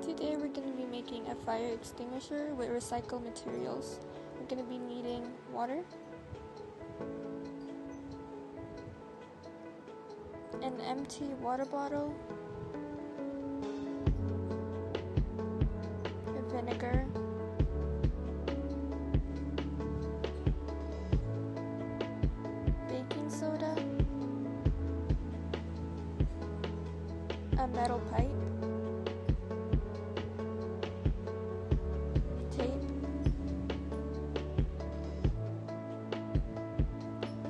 Today we're going to be making a fire extinguisher with recycled materials. We're going to be needing water, an empty water bottle, vinegar, baking soda, a metal pipe, tape,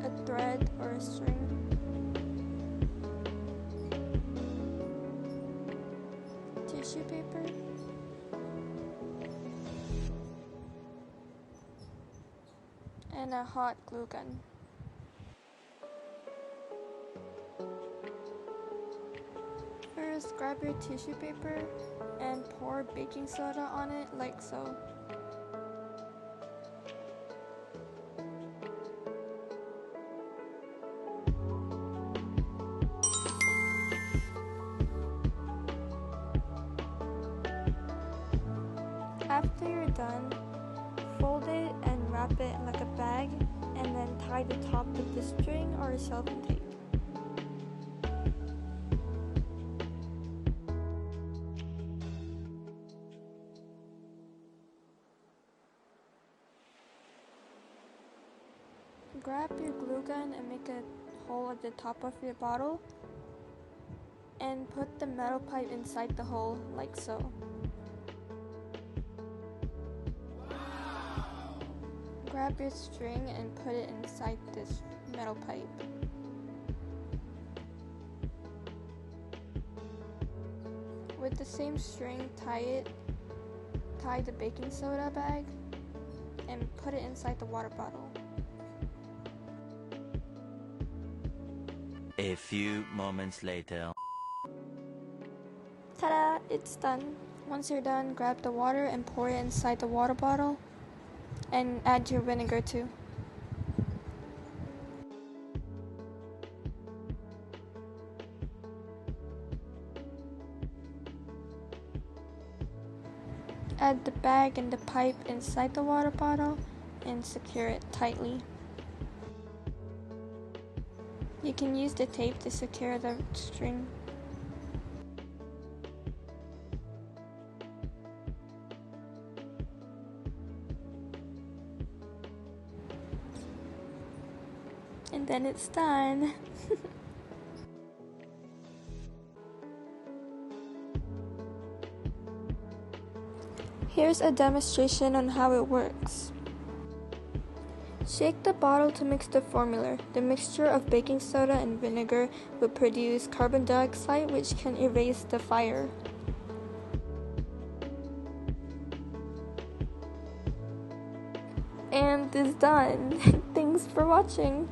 a thread or a string, tissue paper, and a hot glue gun. First, grab your tissue paper and pour baking soda on it like so. After you're done, fold it and wrap it like a bag, and then tie the top with the string or cellophane tape. Grab your glue gun and make a hole at the top of your bottle, and put the metal pipe inside the hole like so. Grab your string and put it inside this metal pipe. With the same string, tie the baking soda bag and put it inside the water bottle. A few moments later. Ta-da! It's done. Once you're done, grab the water and pour it inside the water bottle, and add your vinegar too. Add the bag and the pipe inside the water bottle and secure it tightly. You can use the tape to secure the string. And then it's done. Here's a demonstration on how it works. Shake the bottle to mix the formula. The mixture of baking soda and vinegar will produce carbon dioxide, which can erase the fire. And it's done. Thanks for watching.